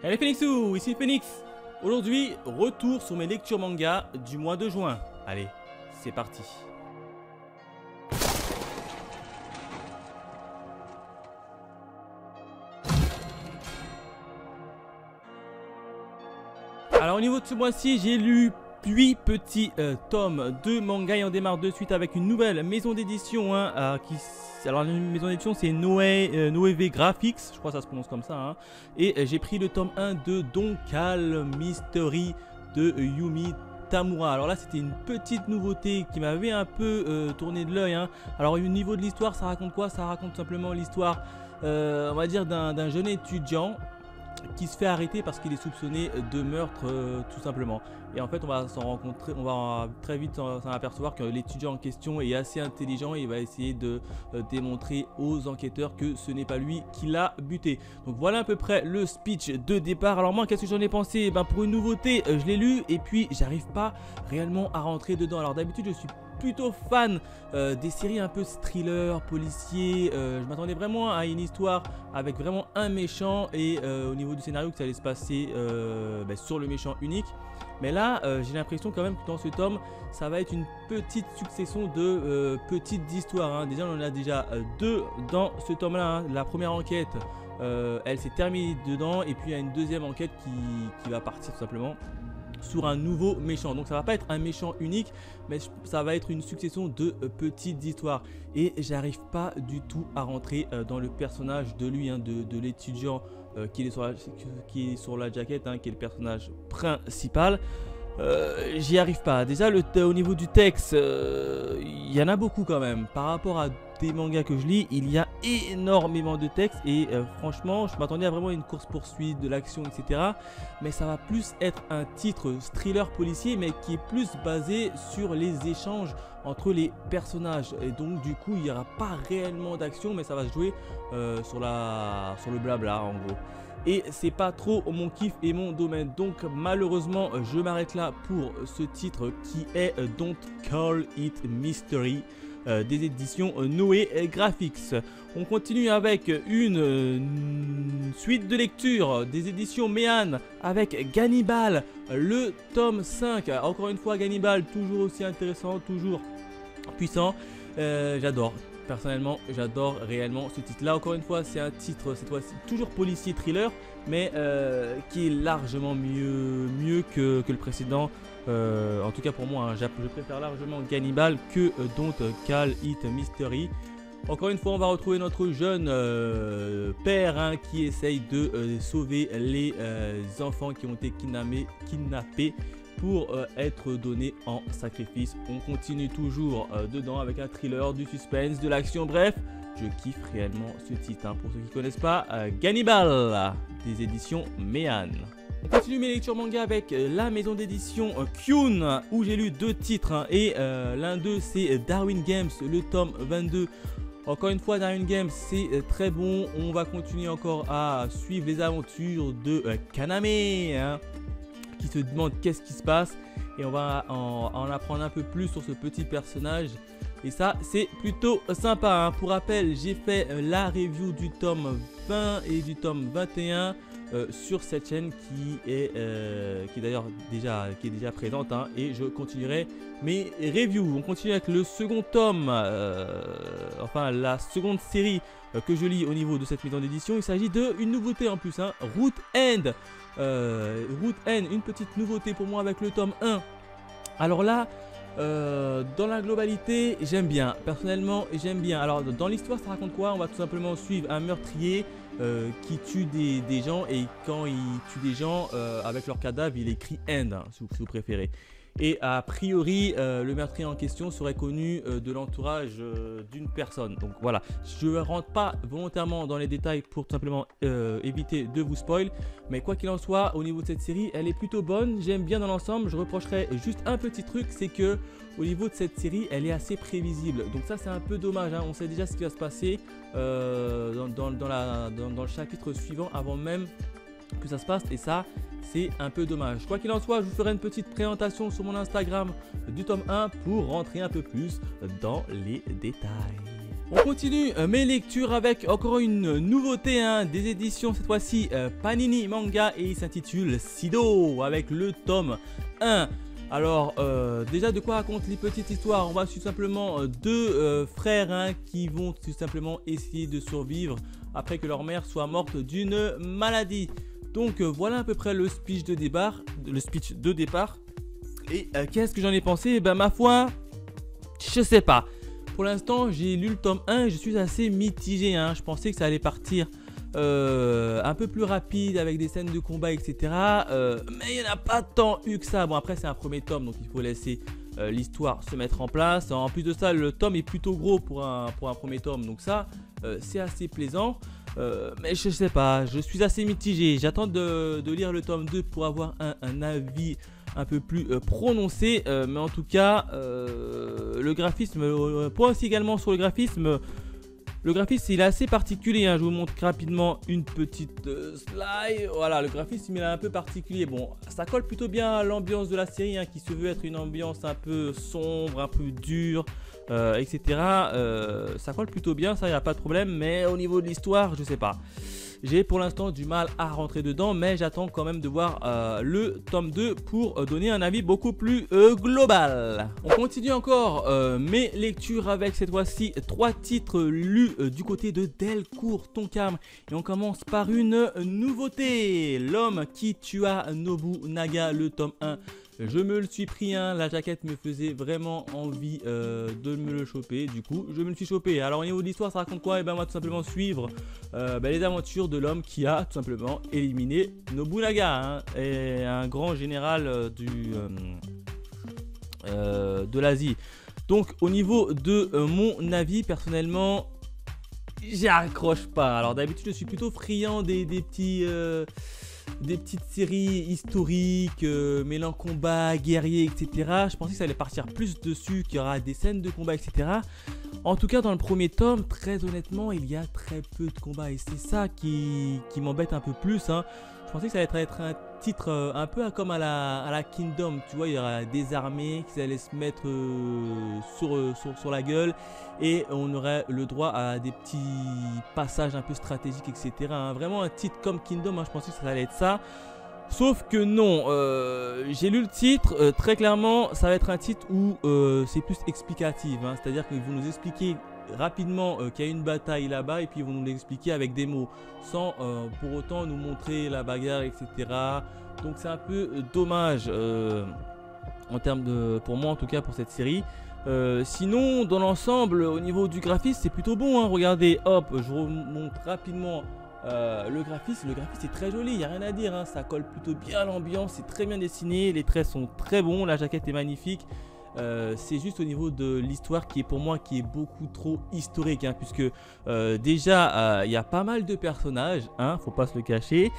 Allez Phoenixou, ici Phoenix. Aujourd'hui, retour sur mes lectures manga du mois de juin. Allez, c'est parti. Alors au niveau de ce mois-ci, j'ai lu 8 petits tomes de manga et on démarre de suite avec une nouvelle maison d'édition. Alors la maison d'édition c'est Noévé Graphics, je crois que ça se prononce comme ça. Et j'ai pris le tome 1 de Donkal Mystery de Yumi Tamura. Alors là c'était une petite nouveauté qui m'avait un peu tourné de l'œil. Alors au niveau de l'histoire, ça raconte quoi? Ça raconte simplement l'histoire, on va dire, d'un jeune étudiant qui se fait arrêter parce qu'il est soupçonné de meurtre tout simplement. Et en fait on va très vite s'en apercevoir que l'étudiant en question est assez intelligent et il va essayer de démontrer aux enquêteurs que ce n'est pas lui qui l'a buté. Donc voilà à peu près le speech de départ. Alors moi qu'est-ce que j'en ai pensé? Pour une nouveauté, je l'ai lu et puis j'arrive pas réellement à rentrer dedans. Alors d'habitude je suis plutôt fan des séries un peu thriller, policier. Je m'attendais vraiment à une histoire avec vraiment un méchant et au niveau du scénario que ça allait se passer sur le méchant unique. Mais là j'ai l'impression quand même que dans ce tome ça va être une petite succession de petites histoires. Déjà on en a déjà deux dans ce tome là. La première enquête elle s'est terminée dedans et puis il y a une deuxième enquête qui va partir tout simplement sur un nouveau méchant. Donc ça va pas être un méchant unique, mais ça va être une succession de petites histoires. Et j'arrive pas du tout à rentrer dans le personnage de lui, de l'étudiant qui est sur la jaquette, qui est le personnage principal. J'y arrive pas. Déjà au niveau du texte, il y en a beaucoup quand même. Par rapport à des mangas que je lis, il y a énormément de textes et franchement je m'attendais à vraiment une course poursuite, de l'action, etc. Mais ça va plus être un titre thriller policier, mais qui est plus basé sur les échanges entre les personnages. Et donc du coup il n'y aura pas réellement d'action, mais ça va se jouer sur le blabla en gros. Et c'est pas trop mon kiff et mon domaine. Donc malheureusement je m'arrête là pour ce titre qui est Don't Call It Mystery des éditions Noé Graphics. On continue avec une suite de lecture des éditions Méan avec Gannibal, le tome 5. Encore une fois Gannibal, toujours aussi intéressant, toujours puissant. J'adore. Personnellement, j'adore réellement ce titre. Là, encore une fois, c'est un titre, cette fois-ci, toujours policier thriller, mais qui est largement mieux que le précédent. En tout cas pour moi, je préfère largement Gannibal que Don't Call It Mystery. Encore une fois, on va retrouver notre jeune père qui essaye de sauver les enfants qui ont été kidnappés pour être donnés en sacrifice. On continue toujours dedans avec un thriller, du suspense, de l'action, bref, je kiffe réellement ce titre. Pour ceux qui ne connaissent pas, Gannibal des éditions Méan. On continue mes lectures manga avec la maison d'édition Kyun où j'ai lu deux titres et l'un d'eux c'est Darwin Games, le tome 22. Encore une fois Darwin Games c'est très bon. On va continuer encore à suivre les aventures de Kaname qui se demande qu'est-ce qui se passe et on va en apprendre un peu plus sur ce petit personnage et ça c'est plutôt sympa. Pour rappel, j'ai fait la review du tome 20 et du tome 21 sur cette chaîne qui est d'ailleurs déjà présente et je continuerai mes reviews. On continue avec le second tome, enfin la seconde série que je lis au niveau de cette maison d'édition. Il s'agit d'une nouveauté en plus, Root End. Root End, une petite nouveauté pour moi avec le tome 1. Alors là, dans la globalité, j'aime bien. Personnellement, j'aime bien. Alors dans l'histoire, ça raconte quoi? On va tout simplement suivre un meurtrier qui tue des gens et quand il tue des gens avec leur cadavre, il écrit End si vous préférez. Et a priori, le meurtrier en question serait connu de l'entourage d'une personne. Donc voilà, je ne rentre pas volontairement dans les détails pour tout simplement éviter de vous spoil. Mais quoi qu'il en soit, au niveau de cette série, elle est plutôt bonne. J'aime bien dans l'ensemble. Je reprocherais juste un petit truc, c'est que au niveau de cette série, elle est assez prévisible. Donc ça, c'est un peu dommage. On sait déjà ce qui va se passer dans le chapitre suivant avant même que ça se passe et ça c'est un peu dommage. Quoi qu'il en soit, je vous ferai une petite présentation sur mon Instagram du tome 1 pour rentrer un peu plus dans les détails. On continue mes lectures avec encore une nouveauté, hein, des éditions cette fois-ci Panini Manga, et il s'intitule Sido avec le tome 1. Alors déjà, de quoi racontent les petites histoires? On va tout simplement deux frères, hein, qui vont tout simplement essayer de survivre après que leur mère soit morte d'une maladie. Donc voilà à peu près le speech de départ. Et qu'est-ce que j'en ai pensé? Ben ma foi, je sais pas. Pour l'instant, j'ai lu le tome 1 et je suis assez mitigé, hein. Je pensais que ça allait partir un peu plus rapide avec des scènes de combat, etc. Mais il n'y en a pas tant eu que ça. Bon, après, c'est un premier tome, donc il faut laisser l'histoire se mettre en place. En plus de ça, le tome est plutôt gros pour un premier tome, donc ça, c'est assez plaisant. Mais je sais pas, je suis assez mitigé. J'attends de lire le tome 2 pour avoir un avis un peu plus prononcé, mais en tout cas le graphisme, point aussi également sur le graphisme il est assez particulier, hein. Je vous montre rapidement une petite slide. Voilà, le graphisme il est un peu particulier. Bon, ça colle plutôt bien à l'ambiance de la série, hein, qui se veut être une ambiance un peu sombre, un peu dure, etc. Ça colle plutôt bien, ça, il n'y a pas de problème, mais au niveau de l'histoire, je sais pas. J'ai pour l'instant du mal à rentrer dedans, mais j'attends quand même de voir le tome 2 pour donner un avis beaucoup plus global. On continue encore mes lectures avec cette fois-ci 3 titres lus du côté de Delcourt Tonkam. Et on commence par une nouveauté, L'homme qui tua Nobunaga, le tome 1. Je me le suis pris, hein, la jaquette me faisait vraiment envie de me le choper, du coup je me le suis chopé. Alors au niveau de l'histoire, ça raconte quoi? Et ben moi tout simplement suivre les aventures de l'homme qui a tout simplement éliminé Nobunaga, hein, et un grand général de l'Asie. Donc au niveau de mon avis, personnellement, j'y accroche pas. Alors d'habitude je suis plutôt friand des petites séries historiques, mêlant combat, guerrier, etc. Je pensais que ça allait partir plus dessus, qu'il y aura des scènes de combat, etc. En tout cas, dans le premier tome, très honnêtement, il y a très peu de combats. Et c'est ça qui m'embête un peu plus, hein. Je pensais que ça allait être un titre un peu comme à la Kingdom. Tu vois, il y aura des armées qui allaient se mettre sur la gueule. Et on aurait le droit à des petits passages un peu stratégiques, etc. hein. Vraiment un titre comme Kingdom, hein, je pensais que ça allait être ça. Sauf que non, j'ai lu le titre, très clairement ça va être un titre où c'est plus explicatif, hein. C'est-à-dire qu'ils vont nous expliquer rapidement qu'il y a une bataille là-bas, et puis ils vont nous l'expliquer avec des mots, sans pour autant nous montrer la bagarre, etc. Donc c'est un peu dommage en termes de, pour moi en tout cas, pour cette série. Sinon dans l'ensemble, au niveau du graphisme, c'est plutôt bon, hein. Regardez, hop, je remonte rapidement le graphisme est très joli, il n'y a rien à dire, hein. Ça colle plutôt bien à l'ambiance, c'est très bien dessiné, les traits sont très bons, la jaquette est magnifique. C'est juste au niveau de l'histoire qui est pour moi beaucoup trop historique, hein, puisque déjà il y a pas mal de personnages, hein, faut pas se le cacher,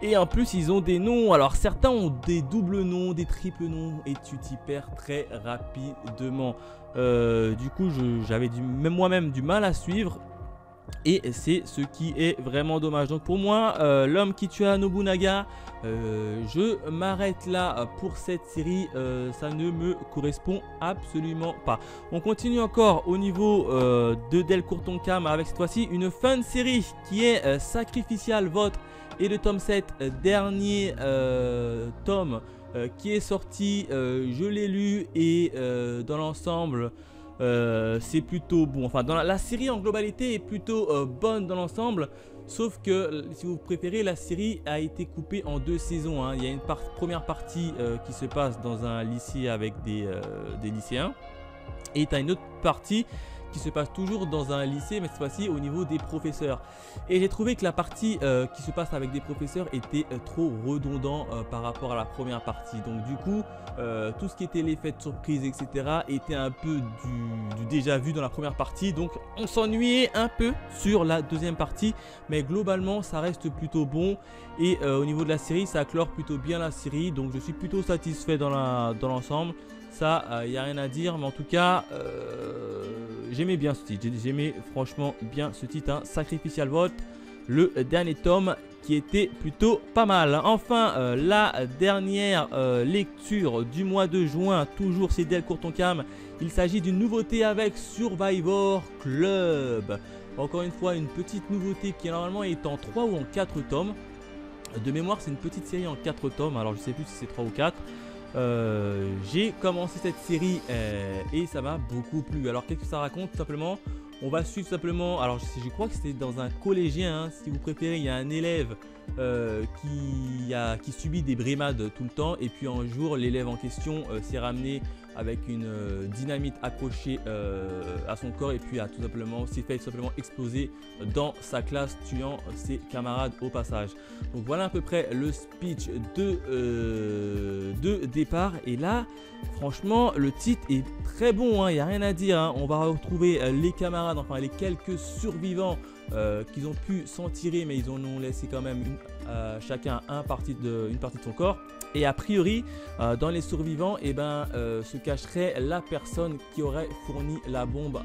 et en plus ils ont des noms. Alors certains ont des doubles noms, des triples noms, et tu t'y perds très rapidement. Du coup j'avais même moi-même du mal à suivre, et c'est ce qui est vraiment dommage. Donc pour moi, L'homme qui tua Nobunaga, je m'arrête là pour cette série. Ça ne me correspond absolument pas. On continue encore au niveau de Delcourt Tonkam avec cette fois-ci une fin de série qui est Sacrificial Vote, et le tome 7, dernier tome qui est sorti. Je l'ai lu, et dans l'ensemble c'est plutôt bon. Enfin, dans la série en globalité est plutôt bonne dans l'ensemble, sauf que si vous préférez, la série a été coupée en 2 saisons, hein. Il y a une première partie qui se passe dans un lycée avec des lycéens, et tu as une autre partie qui se passe toujours dans un lycée, mais cette fois-ci au niveau des professeurs. Et j'ai trouvé que la partie qui se passe avec des professeurs était trop redondant par rapport à la première partie. Donc du coup, tout ce qui était l'effet de surprise, etc. était un peu du déjà vu dans la première partie. Donc on s'ennuyait un peu sur la deuxième partie, mais globalement ça reste plutôt bon. Et au niveau de la série, ça clore plutôt bien la série. Donc je suis plutôt satisfait dans l'ensemble. Ça, il n'y a rien à dire, mais en tout cas, j'aimais bien ce titre. J'aimais franchement bien ce titre, hein. Sacrificial Vote, le dernier tome qui était plutôt pas mal. Enfin, la dernière lecture du mois de juin, toujours chez Delcourt Tonkam. Il s'agit d'une nouveauté avec Survivor Club. Encore une fois, une petite nouveauté qui normalement est en 3 ou en 4 tomes. De mémoire, c'est une petite série en 4 tomes, alors je sais plus si c'est 3 ou 4. J'ai commencé cette série et ça m'a beaucoup plu. Alors qu'est-ce que ça raconte? Tout simplement, on va suivre simplement, alors je crois que c'était dans un collégien, hein, si vous préférez. Il y a un élève qui subit des brimades tout le temps, et puis un jour l'élève en question s'est ramené avec une dynamite accrochée à son corps, et puis a tout simplement s'est fait exploser dans sa classe, tuant ses camarades au passage. Donc voilà à peu près le speech de départ. Et là, franchement, le titre est très bon, hein, il n'y a rien à dire, hein. On va retrouver les camarades, enfin les quelques survivants qu'ils ont pu s'en tirer, mais ils en ont laissé quand même chacun une partie de son corps. Et a priori, dans les survivants, se cacherait la personne qui aurait fourni la bombe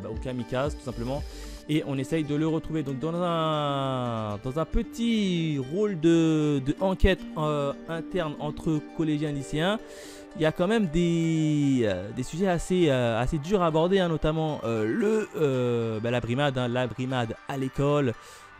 au kamikaze, tout simplement. Et on essaye de le retrouver. Donc dans un petit rôle de enquête interne entre collégiens et lycéens, il y a quand même des sujets assez durs à aborder, hein, notamment la brimade, hein, la brimade à l'école,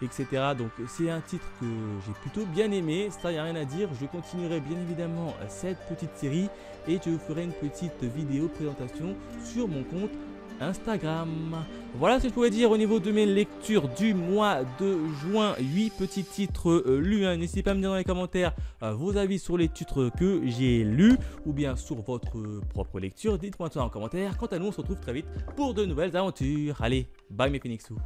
etc. Donc c'est un titre que j'ai plutôt bien aimé, ça il n'y a rien à dire. Je continuerai bien évidemment cette petite série et je vous ferai une petite vidéo présentation sur mon compte Instagram. Voilà ce que je pouvais dire au niveau de mes lectures du mois de juin. 8 petits titres lus, hein. N'hésitez pas à me dire dans les commentaires vos avis sur les titres que j'ai lus, ou bien sur votre propre lecture. Dites-moi ça en commentaire. Quant à nous, on se retrouve très vite pour de nouvelles aventures. Allez, bye mes Phoenixous.